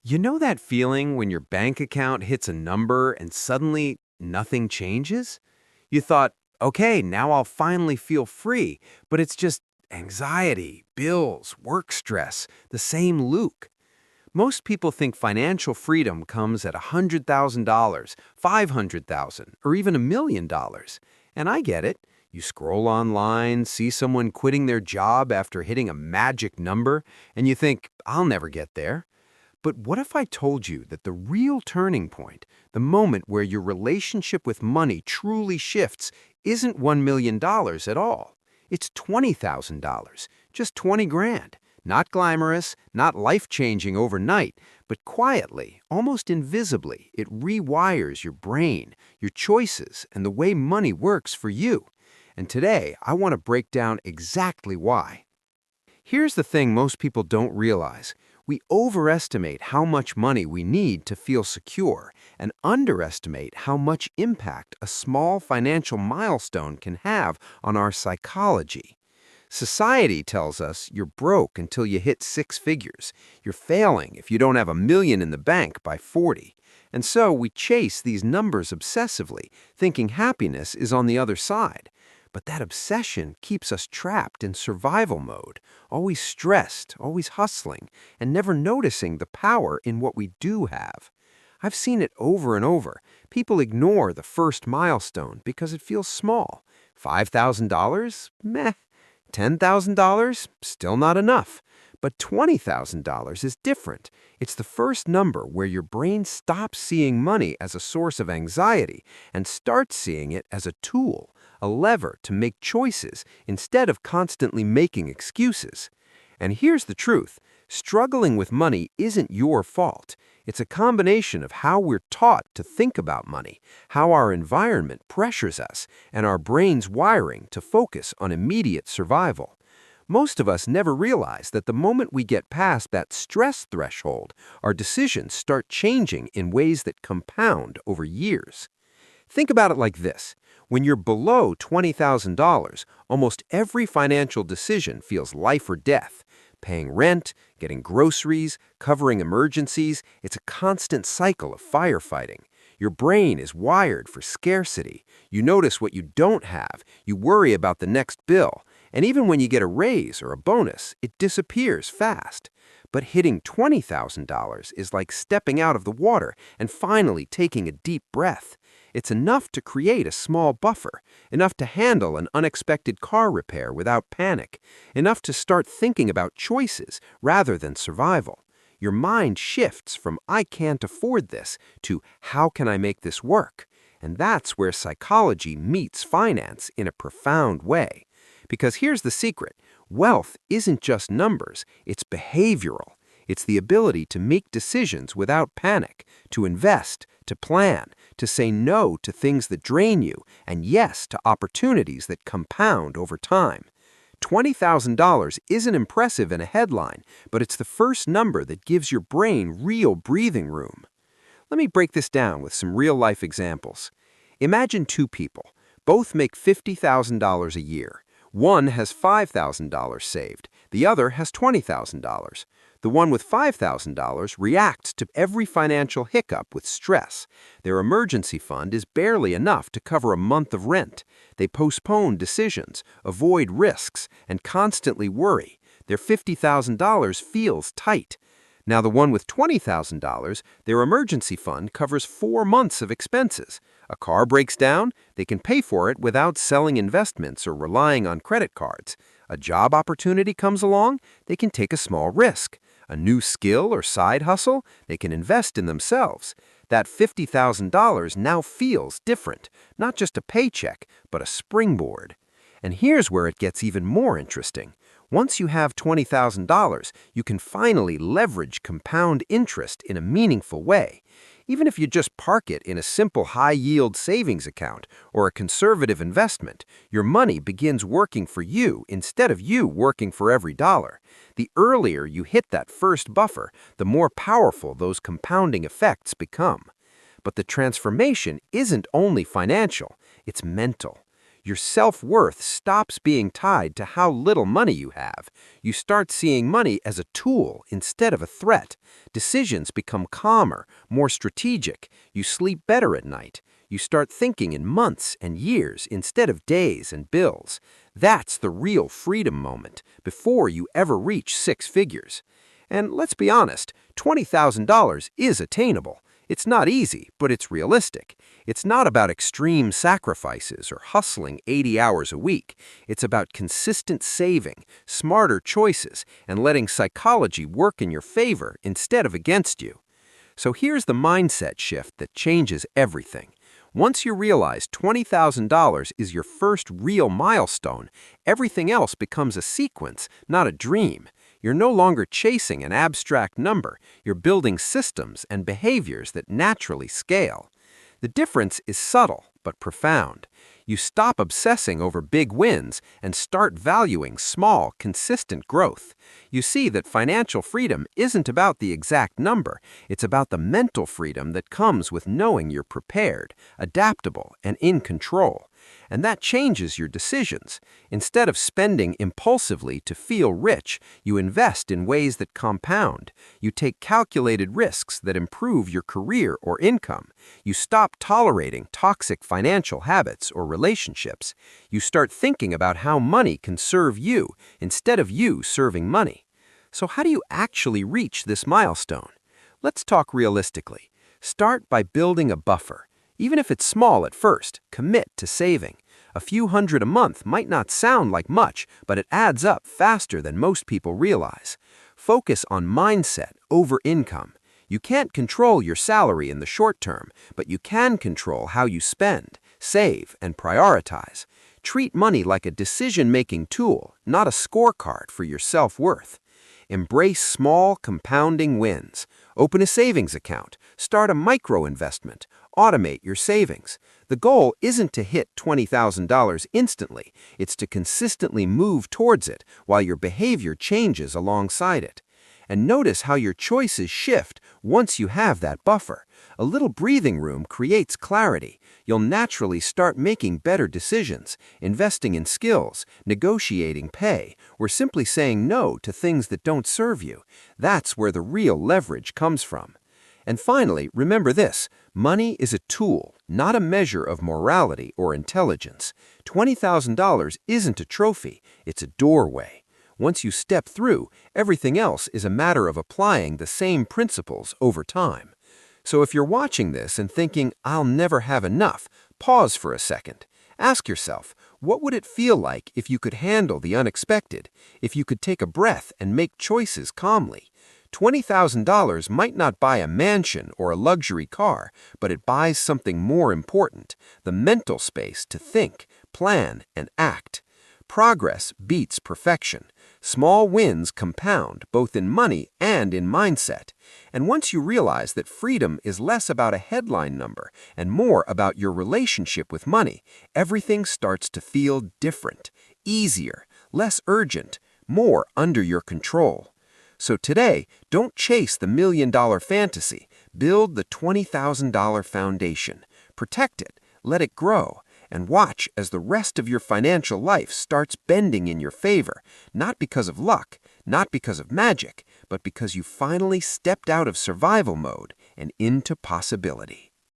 You know that feeling when your bank account hits a number and suddenly nothing changes? You thought, okay, now I'll finally feel free, but it's just anxiety, bills, work stress, the same loop. Most people think financial freedom comes at $100,000, 500,000, or even $1 million. And I get it. You scroll online, see someone quitting their job after hitting a magic number, and you think, I'll never get there. But what if I told you that the real turning point, the moment where your relationship with money truly shifts, isn't $1 million at all? It's $20,000, just 20 grand. Not glamorous, not life-changing overnight, but quietly, almost invisibly, it rewires your brain, your choices, and the way money works for you. And today, I want to break down exactly why. Here's the thing most people don't realize. We overestimate how much money we need to feel secure and underestimate how much impact a small financial milestone can have on our psychology. Society tells us you're broke until you hit six figures. You're failing if you don't have $1 million in the bank by 40. And so we chase these numbers obsessively, thinking happiness is on the other side. But that obsession keeps us trapped in survival mode, always stressed, always hustling, and never noticing the power in what we do have. I've seen it over and over. People ignore the first milestone because it feels small. $5,000? Meh. $10,000? Still not enough. But $20,000 is different. It's the first number where your brain stops seeing money as a source of anxiety and starts seeing it as a tool, a lever to make choices instead of constantly making excuses. And here's the truth. Struggling with money isn't your fault. It's a combination of how we're taught to think about money, how our environment pressures us, and our brain's wiring to focus on immediate survival. Most of us never realize that the moment we get past that stress threshold, our decisions start changing in ways that compound over years. Think about it like this. When you're below $20,000, almost every financial decision feels life or death. Paying rent, getting groceries, covering emergencies, it's a constant cycle of firefighting. Your brain is wired for scarcity. You notice what you don't have. You worry about the next bill. And even when you get a raise or a bonus, it disappears fast. But hitting $20,000 is like stepping out of the water and finally taking a deep breath. It's enough to create a small buffer, enough to handle an unexpected car repair without panic, enough to start thinking about choices rather than survival. Your mind shifts from "I can't afford this" to "How can I make this work?" And that's where psychology meets finance in a profound way. Because here's the secret. Wealth isn't just numbers, it's behavioral. It's the ability to make decisions without panic, to invest, to plan, to say no to things that drain you, and yes to opportunities that compound over time. $20,000 isn't impressive in a headline, but it's the first number that gives your brain real breathing room. Let me break this down with some real-life examples. Imagine two people. Both make $50,000 a year. One has $5,000 saved. The other has $20,000. The one with $5,000 reacts to every financial hiccup with stress. Their emergency fund is barely enough to cover a month of rent. They postpone decisions, avoid risks, and constantly worry. Their $50,000 feels tight. Now, the one with $20,000, their emergency fund covers 4 months of expenses. A car breaks down, they can pay for it without selling investments or relying on credit cards. A job opportunity comes along, they can take a small risk. A new skill or side hustle, they can invest in themselves. That $50,000 now feels different, not just a paycheck, but a springboard. And here's where it gets even more interesting. Once you have $20,000, you can finally leverage compound interest in a meaningful way. Even if you just park it in a simple high-yield savings account or a conservative investment, your money begins working for you instead of you working for every dollar. The earlier you hit that first buffer, the more powerful those compounding effects become. But the transformation isn't only financial, it's mental. Your self-worth stops being tied to how little money you have. You start seeing money as a tool instead of a threat. Decisions become calmer, more strategic. You sleep better at night. You start thinking in months and years instead of days and bills. That's the real freedom moment, before you ever reach six figures. And let's be honest, $20,000 is attainable. It's not easy, but it's realistic. It's not about extreme sacrifices or hustling 80 hours a week. It's about consistent saving, smarter choices, and letting psychology work in your favor instead of against you. So here's the mindset shift that changes everything. Once you realize $20,000 is your first real milestone, everything else becomes a sequence, not a dream. You're no longer chasing an abstract number. You're building systems and behaviors that naturally scale. The difference is subtle but profound. You stop obsessing over big wins and start valuing small, consistent growth. You see that financial freedom isn't about the exact number. It's about the mental freedom that comes with knowing you're prepared, adaptable, and in control. And that changes your decisions. Instead of spending impulsively to feel rich, you invest in ways that compound. You take calculated risks that improve your career or income. You stop tolerating toxic financial habits or relationships. You start thinking about how money can serve you instead of you serving money. So how do you actually reach this milestone? Let's talk realistically. Start by building a buffer. Even if it's small at first, commit to saving. A few hundred a month might not sound like much, but it adds up faster than most people realize. Focus on mindset over income. You can't control your salary in the short term, but you can control how you spend, save, and prioritize. Treat money like a decision-making tool, not a scorecard for your self-worth. Embrace small, compounding wins. Open a savings account. Start a micro-investment. Automate your savings. The goal isn't to hit $20,000 instantly. It's to consistently move towards it while your behavior changes alongside it. And notice how your choices shift once you have that buffer. A little breathing room creates clarity. You'll naturally start making better decisions, investing in skills, negotiating pay, or simply saying no to things that don't serve you. That's where the real leverage comes from. And finally, remember this: money is a tool, not a measure of morality or intelligence. $20,000 isn't a trophy, it's a doorway. Once you step through, everything else is a matter of applying the same principles over time. So if you're watching this and thinking, "I'll never have enough," pause for a second. Ask yourself, what would it feel like if you could handle the unexpected, if you could take a breath and make choices calmly? $20,000 might not buy a mansion or a luxury car, but it buys something more important: the mental space to think, plan, and act. Progress beats perfection. Small wins compound, both in money and in mindset. And once you realize that freedom is less about a headline number and more about your relationship with money, everything starts to feel different, easier, less urgent, more under your control. So today, don't chase the $1,000,000 fantasy. Build the $20,000 foundation. Protect it, let it grow, and watch as the rest of your financial life starts bending in your favor, not because of luck, not because of magic, but because you finally stepped out of survival mode and into possibility.